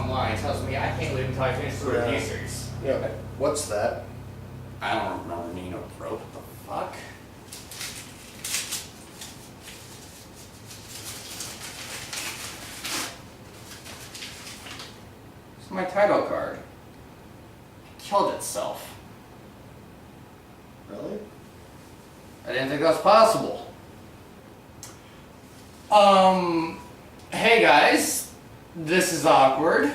online tells me I can't leave until I finish the review series. Yeah. What's that? I don't remember Nina Bro. What the fuck? It's my title card. It killed itself. Really? I didn't think that was possible. Hey guys, this is awkward.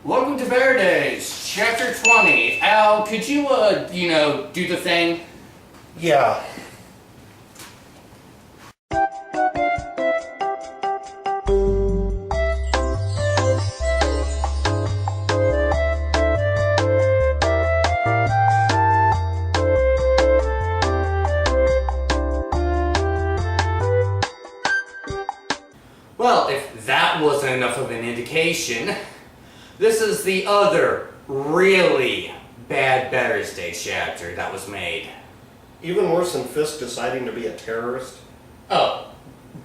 Welcome to Bear Days, Chapter 20. Al, could you, do the thing? Yeah. Well, if that wasn't enough of an indication, this is the other really bad Bears Day chapter that was made. Even worse than Fisk deciding to be a terrorist? Oh,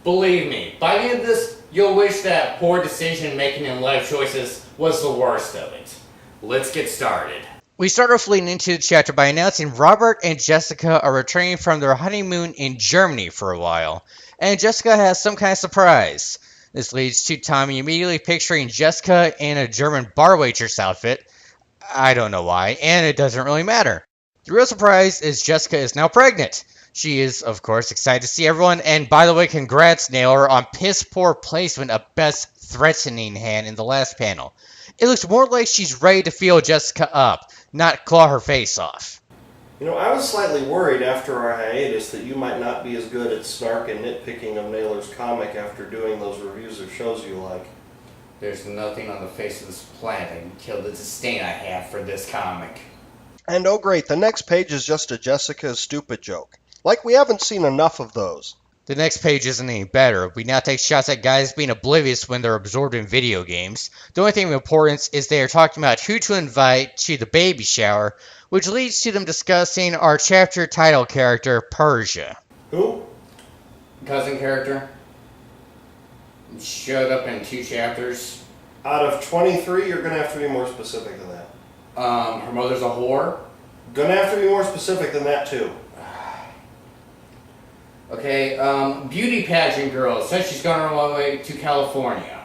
believe me, by the end of this, you'll wish that poor decision making in life choices was the worst of it. Let's get started. We start off leading into the chapter by announcing Robert and Jessica are returning from their honeymoon in Germany for a while, and Jessica has some kind of surprise. This leads to Tommy immediately picturing Jessica in a German bar waitress outfit. I don't know why, and it doesn't really matter. The real surprise is Jessica is now pregnant. She is, of course, excited to see everyone, and by the way, congrats, Naylor, on piss poor placement of Beth's threatening hand in the last panel. It looks more like she's ready to feel Jessica up, not claw her face off. You know, I was slightly worried after our hiatus that you might not be as good at snark and nitpicking of Naylor's comic after doing those reviews of shows you like. There's nothing on the face of this planet that can kill the disdain I have for this comic. And oh great, the next page is just a Jessica stupid joke. Like we haven't seen enough of those. The next page isn't any better. We now take shots at guys being oblivious when they're absorbed in video games. The only thing of importance is they are talking about who to invite to the baby shower, which leads to them discussing our chapter title character, Persia. Who? Cousin character. Showed up in 2 chapters. Out of 23, you're going to have to be more specific than that. Her mother's a whore. Gonna have to be more specific than that, too. Okay, beauty pageant girl says she's gone on her way to California.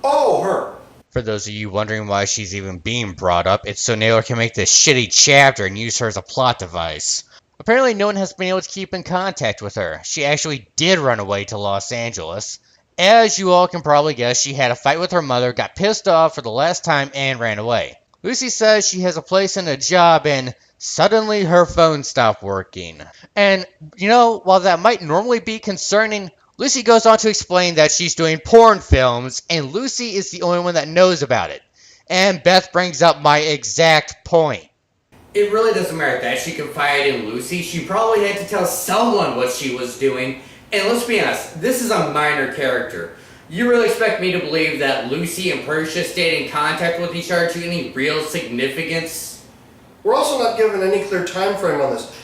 Oh, her! For those of you wondering why she's even being brought up, it's so Naylor can make this shitty chapter and use her as a plot device. Apparently no one has been able to keep in contact with her. She actually did run away to Los Angeles. As you all can probably guess, she had a fight with her mother, got pissed off for the last time, and ran away. Lucy says she has a place and a job, and suddenly her phone stopped working. And, while that might normally be concerning, Lucy goes on to explain that she's doing porn films, and Lucy is the only one that knows about it. And Beth brings up my exact point. It really doesn't matter that she confided in Lucy. She probably had to tell someone what she was doing. And let's be honest, this is a minor character. You really expect me to believe that Lucy and Persia stayed in contact with each other to any real significance? We're also not given any clear time frame on this.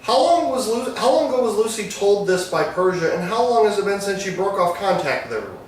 How long ago was Lucy told this by Persia, and how long has it been since she broke off contact with everyone?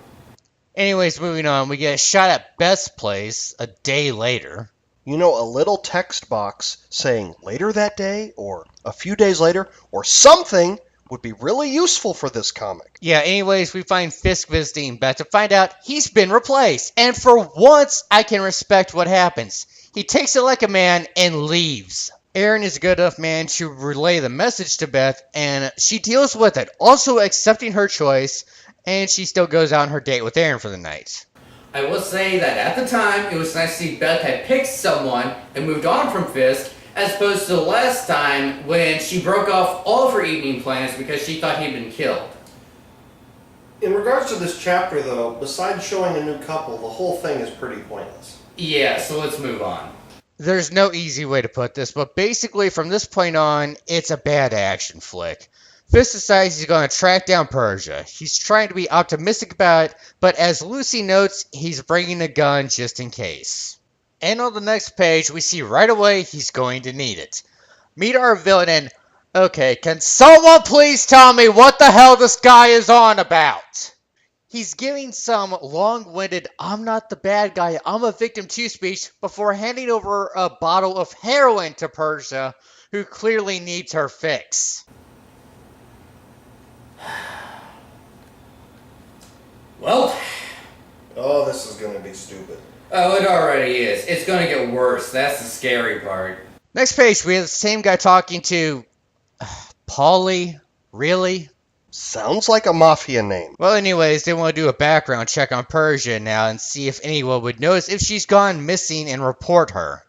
Anyways, moving on, we get a shot at Beth's place a day later. You know, a little text box saying later that day, or a few days later, or something would be really useful for this comic. Yeah, anyways, we find Fisk visiting Beth to find out he's been replaced. And for once, I can respect what happens. He takes it like a man and leaves. Aaron is a good enough man to relay the message to Beth, and she deals with it, also accepting her choice, and she still goes on her date with Aaron for the night. I will say that at the time, it was nice to see Beth had picked someone and moved on from Fisk, as opposed to the last time when she broke off all of her evening plans because she thought he'd been killed. In regards to this chapter, though, besides showing a new couple, the whole thing is pretty pointless. Yeah, so let's move on. There's no easy way to put this, but basically from this point on, it's a bad action flick. Fisk decides he's going to track down Persia. He's trying to be optimistic about it, but as Lucy notes, he's bringing a gun just in case. And on the next page, we see right away he's going to need it. Meet our villain and, okay, can someone please tell me what the hell this guy is on about? He's giving some long-winded, I'm not the bad guy, I'm a victim too speech before handing over a bottle of heroin to Persia, who clearly needs her fix. Well, Oh, this is gonna be stupid. oh, it already is. It's gonna get worse. That's the scary part. Next page, we have the same guy talking to Paulie. Really? Sounds like a mafia name. Well, anyways, they want to do a background check on Persia now and see if anyone would notice if she's gone missing and report her.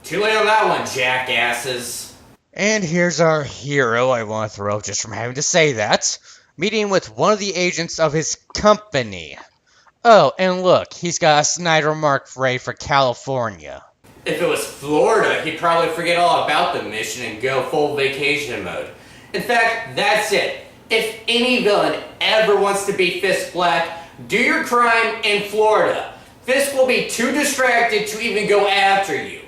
Too late on that one, jackasses. And here's our hero, I want to throw up just from having to say that, meeting with one of the agents of his company. Oh, and look, he's got a Snyder mark ready for California. If it was Florida, he'd probably forget all about the mission and go full vacation mode. In fact, that's it. If any villain ever wants to be Fisk Black, do your crime in Florida. Fisk will be too distracted to even go after you.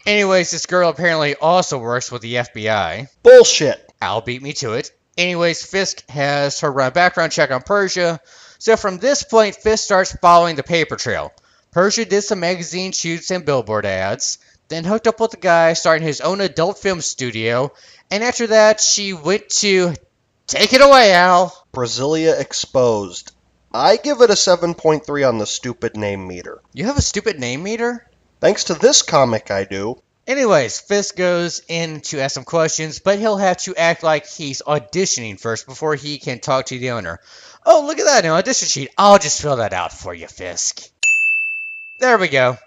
Anyways, this girl apparently also works with the FBI. Bullshit. Al beat me to it. Anyways, Fisk has her run a background check on Persia, so from this point, Fisk starts following the paper trail. Persia did some magazine shoots and billboard ads, then hooked up with a guy starting his own adult film studio, and after that, she went to... Take it away, Al! Brasilia Exposed. I give it a 7.3 on the stupid name meter. You have a stupid name meter? Thanks to this comic, I do. Anyways, Fisk goes in to ask some questions, but he'll have to act like he's auditioning first before he can talk to the owner. Oh, look at that, an audition sheet. I'll just fill that out for you, Fisk. There we go.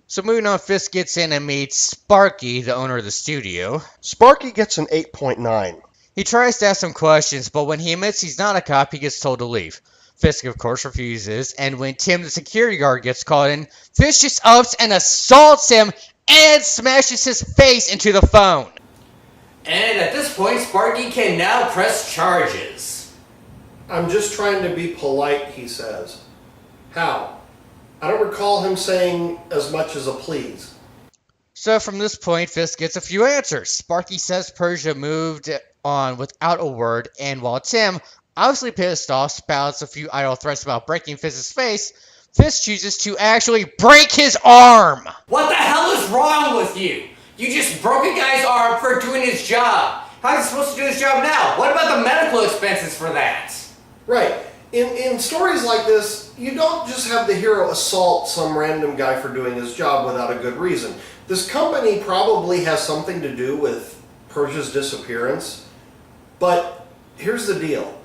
So moving on, Fisk gets in and meets Sparky, the owner of the studio. Sparky gets an 8.9. He tries to ask some questions, but when he admits he's not a cop, he gets told to leave. Fisk, of course, refuses, and when Tim, the security guard, gets called in, Fisk just ups and assaults him and smashes his face into the phone. And at this point, Sparky can now press charges. I'm just trying to be polite, he says. How? I don't recall him saying as much as a please. So from this point, Fisk gets a few answers. Sparky says Persia moved on without a word, and while Tim, obviously pissed off, spouts a few idle threats about breaking Fisk's face, Fisk chooses to actually break his arm! What the hell is wrong with you? You just broke a guy's arm for doing his job. How is he supposed to do his job now? What about the medical expenses for that? Right. In stories like this, you don't just have the hero assault some random guy for doing his job without a good reason. This company probably has something to do with Persia's disappearance, but here's the deal.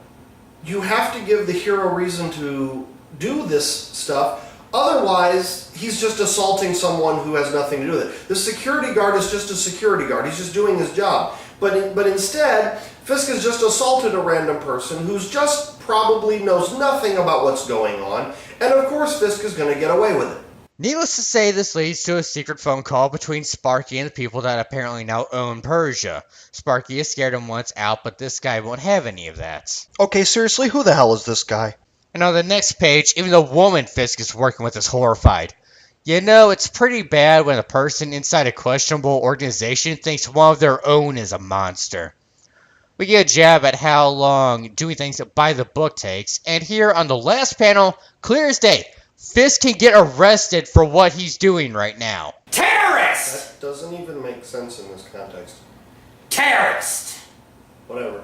You have to give the hero reason to do this stuff, otherwise he's just assaulting someone who has nothing to do with it. The security guard is just a security guard, he's just doing his job. But instead, Fisk has just assaulted a random person who's just probably knows nothing about what's going on, and of course Fisk is going to get away with it. Needless to say, this leads to a secret phone call between Sparky and the people that apparently now own Persia. Sparky has scared him once out, but this guy won't have any of that. Okay, seriously, who the hell is this guy? And on the next page, even the woman Fisk is working with is horrified. You know, it's pretty bad when a person inside a questionable organization thinks one of their own is a monster. We get a jab at how long doing things by the book takes, and here on the last panel, clear as day, Fisk can get arrested for what he's doing right now. Terrorist! That doesn't even make sense in this context. Terrorist! Whatever.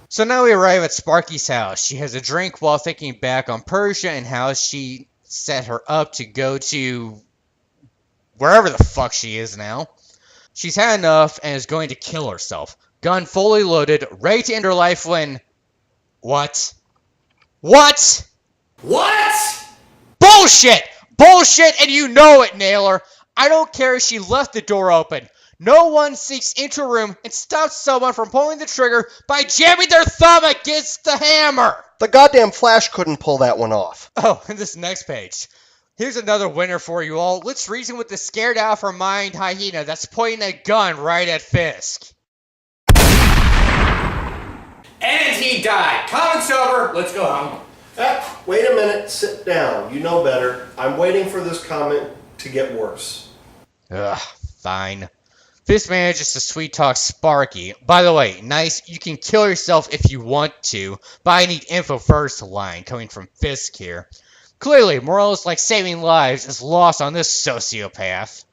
So now we arrive at Sparky's house. She has a drink while thinking back on Persia and how she set her up to go to wherever the fuck she is now. She's had enough and is going to kill herself. Gun fully loaded, ready to end her life when... What? What? What? Bullshit! Bullshit, and you know it, Naylor! I don't care if she left the door open. No one sneaks into a room and stops someone from pulling the trigger by jamming their thumb against the hammer! The goddamn Flash couldn't pull that one off. Oh, and this next page. Here's another winner for you all. Let's reason with the scared out of her mind hyena that's pointing a gun right at Fisk. And he died. Comic's over. Let's go home. Wait a minute, sit down. You know better. I'm waiting for this comment to get worse. Ugh, fine. Fisk manages to sweet-talk Sparky. By the way, nice, you can kill yourself if you want to, but I need info first line coming from Fisk here. Clearly, morals like saving lives is lost on this sociopath.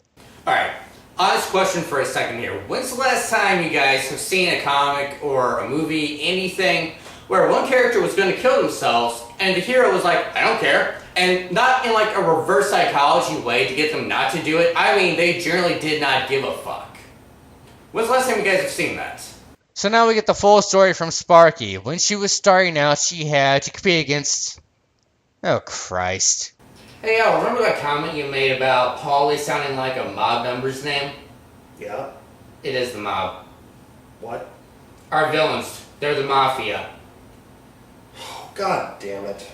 Alright, honest question for a second here. When's the last time you guys have seen a comic or a movie, anything, where one character was going to kill themselves and the hero was like, I don't care? And not in like a reverse psychology way to get them not to do it. I mean, they generally did not give a fuck. When's the last time you guys have seen that? So now we get the full story from Sparky. When she was starting out, she had to compete against... Oh, Christ. Hey, yo, remember that comment you made about Paulie sounding like a mob member's name? Yeah? It is the mob. What? Our villains, they're the Mafia. Oh, God damn it.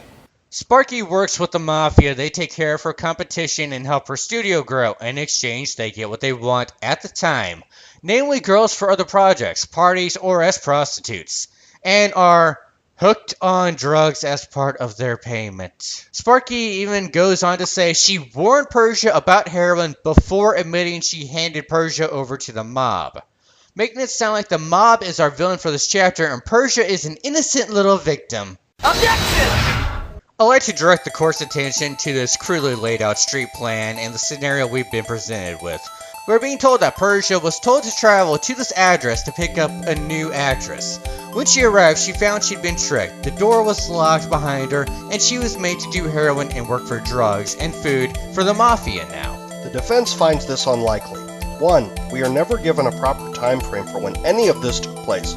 Sparky works with the Mafia. They take care of her competition and help her studio grow. In exchange, they get what they want at the time. Namely, girls for other projects, parties, or as prostitutes. And are hooked on drugs as part of their payment. Sparky even goes on to say she warned Persia about heroin before admitting she handed Persia over to the mob. Making it sound like the mob is our villain for this chapter and Persia is an innocent little victim. Objection! I'd like to direct the court's attention to this crudely laid out street plan and the scenario we've been presented with. We're being told that Persia was told to travel to this address to pick up a new actress. When she arrived, she found she'd been tricked. The door was locked behind her, and she was made to do heroin and work for drugs and food for the Mafia now. The defense finds this unlikely. 1. We are never given a proper time frame for when any of this took place.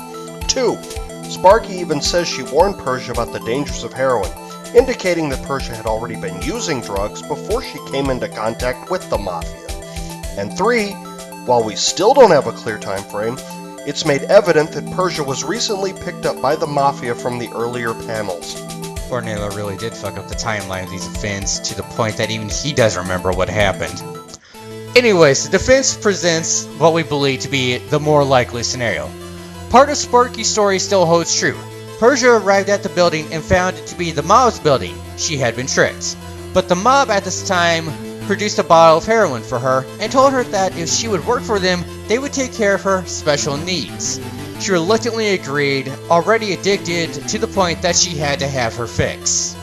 2. Sparky even says she warned Persia about the dangers of heroin, indicating that Persia had already been using drugs before she came into contact with the Mafia. And 3. While we still don't have a clear time frame, it's made evident that Persia was recently picked up by the Mafia from the earlier panels. Poor Naylor really did fuck up the timeline of these events to the point that even he does remember what happened. Anyways, the defense presents what we believe to be the more likely scenario. Part of Sparky's story still holds true. Persia arrived at the building and found it to be the mob's building. She had been tricked. But the mob at this time produced a bottle of heroin for her and told her that if she would work for them, they would take care of her special needs. She reluctantly agreed, already addicted to the point that she had to have her fix.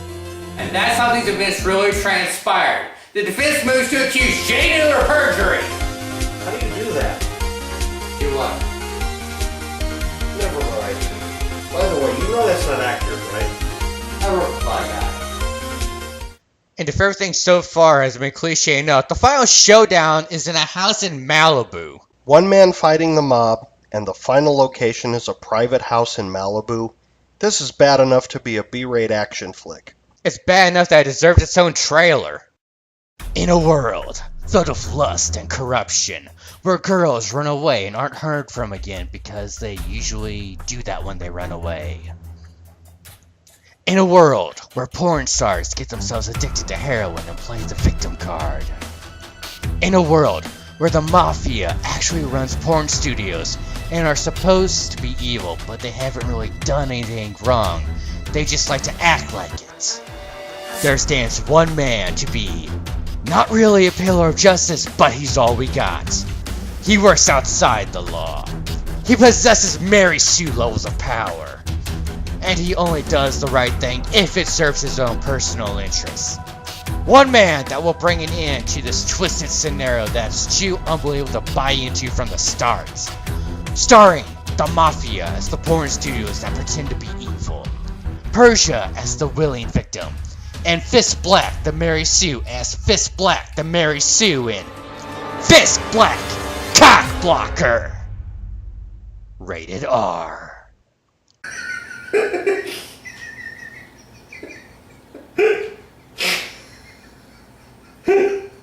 And that's how these events really transpired. The defense moves to accuse Xander of perjury. How do you do that? Do what? Never mind. By the way, you know that's not accurate, right? I wrote by that. And if everything so far has been cliche enough, the final showdown is in a house in Malibu. One man fighting the mob, and the final location is a private house in Malibu. This is bad enough to be a B-rate action flick. It's bad enough that it deserves its own trailer. In a world filled with lust and corruption, where girls run away and aren't heard from again because they usually do that when they run away. In a world where porn stars get themselves addicted to heroin and play the victim card. In a world where the Mafia actually runs porn studios and are supposed to be evil, but they haven't really done anything wrong. They just like to act like it. There stands one man to be not really a pillar of justice, but he's all we got. He works outside the law. He possesses Mary Sue levels of power. And he only does the right thing if it serves his own personal interests. One man that will bring an end to this twisted scenario that's too unbelievable to buy into from the start. Starring the Mafia as the porn studios that pretend to be evil, Persia as the willing victim, and Fist Black the Mary Sue as Fist Black the Mary Sue in Fist Black Cock Blocker. Rated R.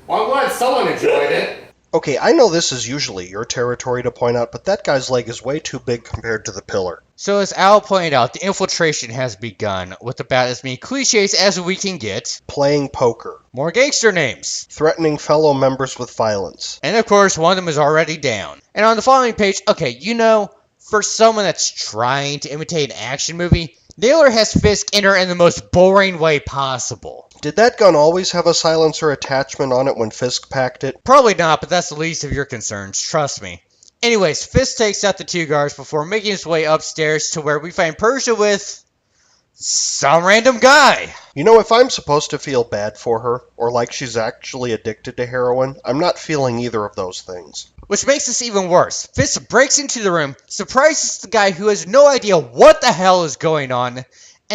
Well, I'm glad someone enjoyed it. Okay, I know this is usually your territory to point out, but that guy's leg is way too big compared to the pillar. So as Al pointed out, the infiltration has begun, with about as many cliches as we can get. Playing poker. More gangster names. Threatening fellow members with violence. And of course, one of them is already down. And on the following page, okay, for someone that's trying to imitate an action movie, Naylor has Fisk enter in the most boring way possible. Did that gun always have a silencer attachment on it when Fisk packed it? Probably not, but that's the least of your concerns, trust me. Anyways, Fisk takes out the two guards before making his way upstairs to where we find Persia with some random guy. You know, if I'm supposed to feel bad for her, or like she's actually addicted to heroin, I'm not feeling either of those things. Which makes this even worse. Fisk breaks into the room, surprises the guy who has no idea what the hell is going on, and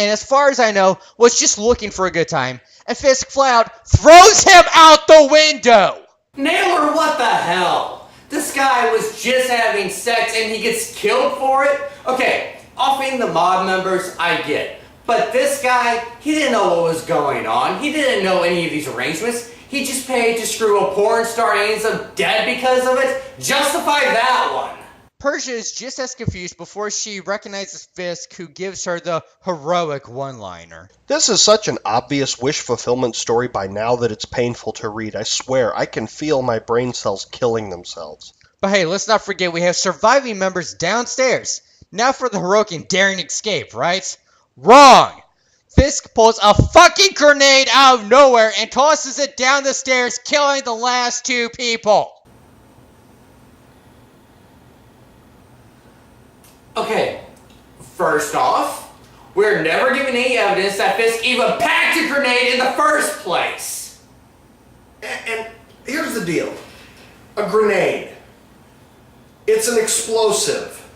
as far as I know, was just looking for a good time, and Fisk flat out throws him out the window! Naylor, what the hell? This guy was just having sex and he gets killed for it? Okay, offing the mob members, I get. But this guy, he didn't know what was going on. He didn't know any of these arrangements. He just paid to screw a porn star and ends up dead because of it. Justify that one. Persia is just as confused before she recognizes Fisk, who gives her the heroic one-liner. This is such an obvious wish fulfillment story by now that it's painful to read. I swear, I can feel my brain cells killing themselves. But hey, let's not forget we have surviving members downstairs. Now for the heroic and daring escape, right? Wrong! Fisk pulls a fucking grenade out of nowhere and tosses it down the stairs, killing the last two people. Okay, first off, we're never given any evidence that Fisk even packed a grenade in the first place. And here's the deal. A grenade. It's an explosive.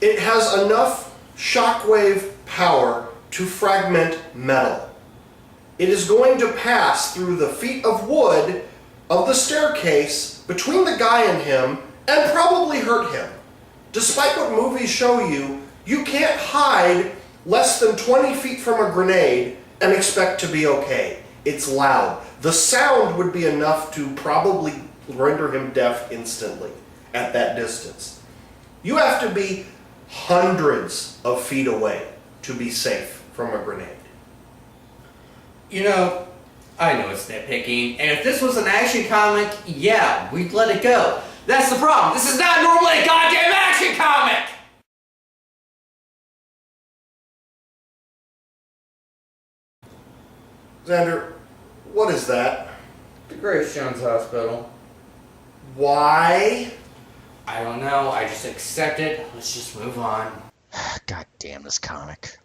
It has enough shockwave power to fragment metal. It is going to pass through the feet of wood of the staircase between the guy and him and probably hurt him. Despite what movies show you, you can't hide less than 20 feet from a grenade and expect to be okay. It's loud. The sound would be enough to probably render him deaf instantly at that distance. You have to be hundreds of feet away to be safe from a grenade. You know, I know it's nitpicking, and if this was an action comic, yeah, we'd let it go. That's the problem. This is not normally a goddamn action comic! Xander, what is that? The Grace Jones Hospital. Why? I don't know. I just accept it. Let's just move on. God damn this comic.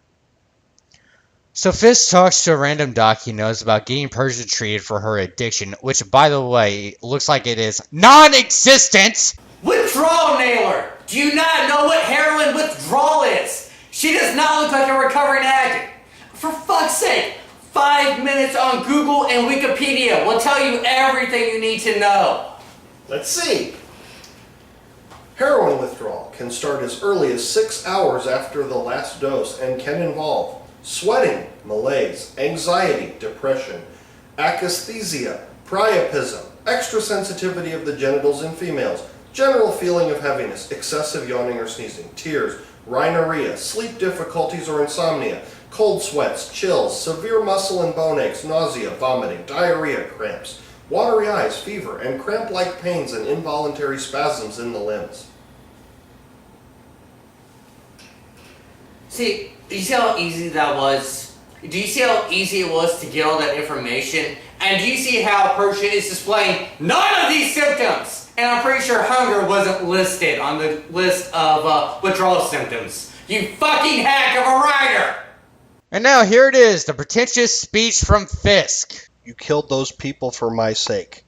So Fisk talks to a random doc he knows about getting Persia treated for her addiction, which, by the way, looks like it is non-existent! Withdrawal Nailer! Do you not know what heroin withdrawal is? She does not look like a recovering addict. For fuck's sake, 5 minutes on Google and Wikipedia will tell you everything you need to know. Let's see. Heroin withdrawal can start as early as 6 hours after the last dose and can involve sweating, malaise, anxiety, depression, akathisia, priapism, extra sensitivity of the genitals in females, general feeling of heaviness, excessive yawning or sneezing, tears, rhinorrhea, sleep difficulties or insomnia, cold sweats, chills, severe muscle and bone aches, nausea, vomiting, diarrhea, cramps, watery eyes, fever, and cramp-like pains and involuntary spasms in the limbs. See, do you see how easy that was? Do you see how easy it was to get all that information? And do you see how Persia is displaying none of these symptoms? And I'm pretty sure hunger wasn't listed on the list of withdrawal symptoms. You fucking hack of a writer! And now here it is, the pretentious speech from Fisk. You killed those people for my sake.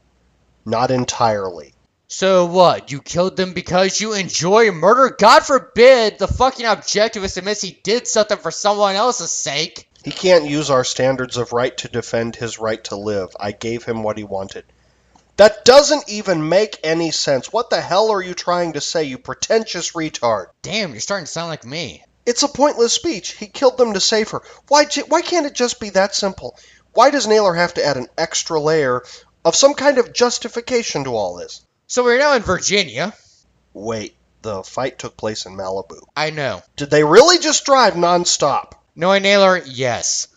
Not entirely. So what, you killed them because you enjoy murder? God forbid the fucking objectivist admits he did something for someone else's sake. He can't use our standards of right to defend his right to live. I gave him what he wanted. That doesn't even make any sense. What the hell are you trying to say, you pretentious retard? Damn, you're starting to sound like me. It's a pointless speech. He killed them to save her. Why can't it just be that simple? Why does Naylor have to add an extra layer of some kind of justification to all this? So we're now in Virginia. Wait, the fight took place in Malibu. I know. Did they really just drive nonstop? Knowing Naylor, yes.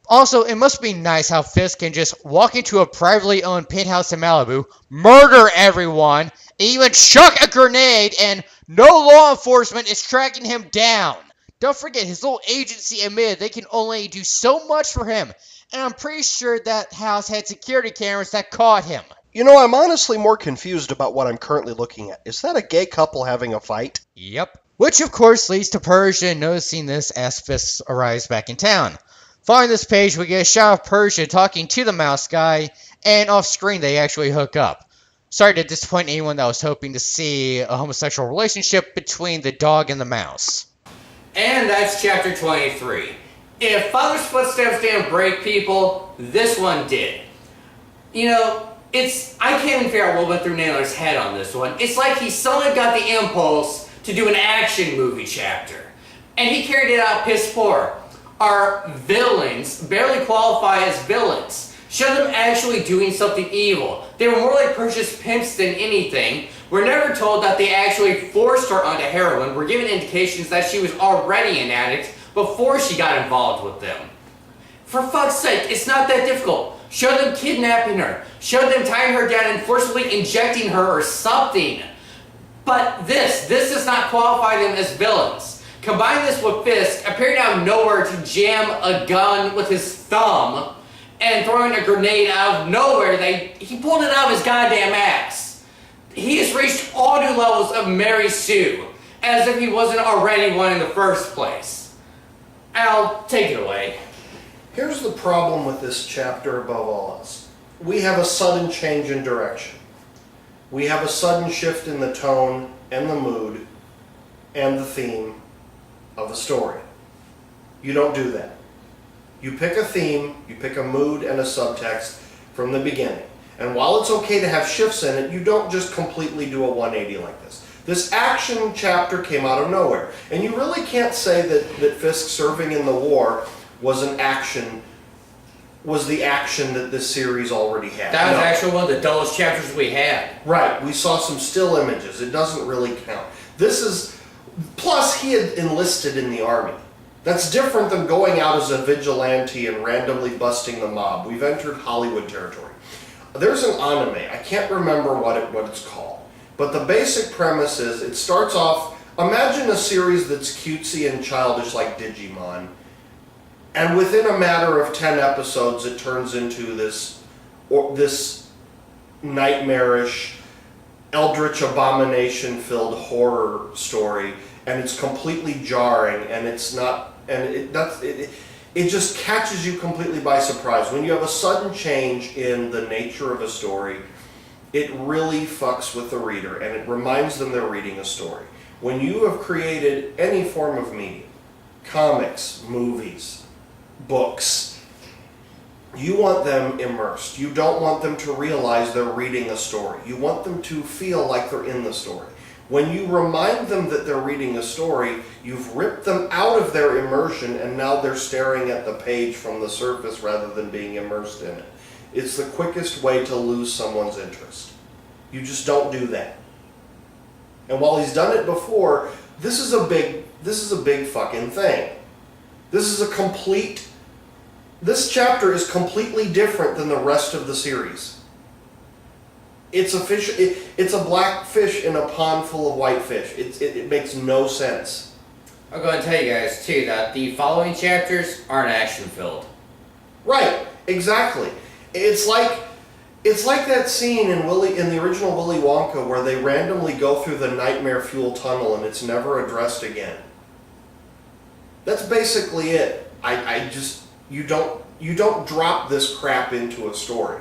Also, it must be nice how Fisk can just walk into a privately owned penthouse in Malibu, murder everyone, even chuck a grenade, and no law enforcement is tracking him down. Don't forget, his little agency admitted they can only do so much for him, and I'm pretty sure that house had security cameras that caught him. You know, I'm honestly more confused about what I'm currently looking at. Is that a gay couple having a fight? Yep. Which of course leads to Persia noticing this as Fisk arrives back in town. Following this page, we get a shot of Persia talking to the mouse guy, and off screen they actually hook up. Sorry to disappoint anyone that was hoping to see a homosexual relationship between the dog and the mouse. And that's chapter 23. If Father's footsteps didn't break people, this one did. You know, I can't even figure out what went through Naylor's head on this one. It's like he suddenly got the impulse to do an action movie chapter. And he carried it out piss poor. Our villains barely qualify as villains. Show them actually doing something evil. They were more like Persia's pimps than anything. We're never told that they actually forced her onto heroin. We're given indications that she was already an addict before she got involved with them. For fuck's sake, it's not that difficult. Show them kidnapping her. Show them tying her down and forcibly injecting her or something. But this does not qualify them as villains. Combine this with Fisk appearing out of nowhere to jam a gun with his thumb and throwing a grenade out of nowhere. He pulled it out of his goddamn ass. He has reached all new levels of Mary Sue, as if he wasn't already one in the first place. Al, take it away. Here's the problem with this chapter above all else. We have a sudden change in direction. We have a sudden shift in the tone and the mood and the theme of a story. You don't do that. You pick a theme, you pick a mood and a subtext from the beginning. And while it's okay to have shifts in it, you don't just completely do a 180 like this. This action chapter came out of nowhere. And you really can't say that Fisk serving in the war was the action that this series already had. That was actually one of the dullest chapters we had. Right, we saw some still images. It doesn't really count. Plus he had enlisted in the army. That's different than going out as a vigilante and randomly busting the mob. We've entered Hollywood territory. There's an anime, I can't remember what it's called, but the basic premise is it starts off, imagine a series that's cutesy and childish like Digimon, and within a matter of 10 episodes it turns into this nightmarish, eldritch abomination-filled horror story, and it's completely jarring, and it just catches you completely by surprise. When you have a sudden change in the nature of a story, it really fucks with the reader, and it reminds them they're reading a story. When you have created any form of media, comics, movies, books, you want them immersed. You don't want them to realize they're reading a story. You want them to feel like they're in the story. When you remind them that they're reading a story, you've ripped them out of their immersion and now they're staring at the page from the surface rather than being immersed in it. It's the quickest way to lose someone's interest. You just don't do that. And while he's done it before, this is a big fucking thing. This chapter is completely different than the rest of the series. It's a black fish in a pond full of white fish. It makes no sense. I'm going to tell you guys, too, that the following chapters aren't action-filled. Right, exactly. It's like that scene in the original Willy Wonka where they randomly go through the nightmare fuel tunnel and it's never addressed again. That's basically it. You don't drop this crap into a story.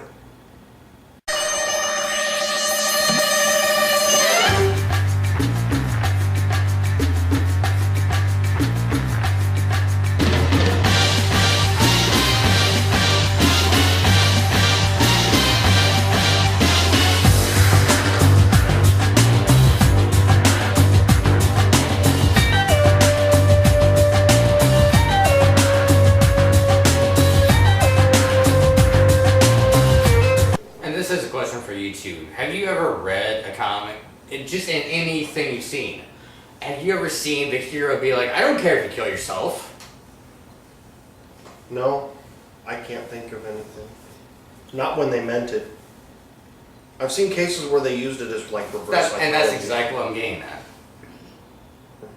Have you ever read a comic, just in anything you've seen, have you ever seen the hero be like, I don't care if you kill yourself? No, I can't think of anything. Not when they meant it. I've seen cases where they used it as like reverse psychology. And that's exactly what I'm getting at.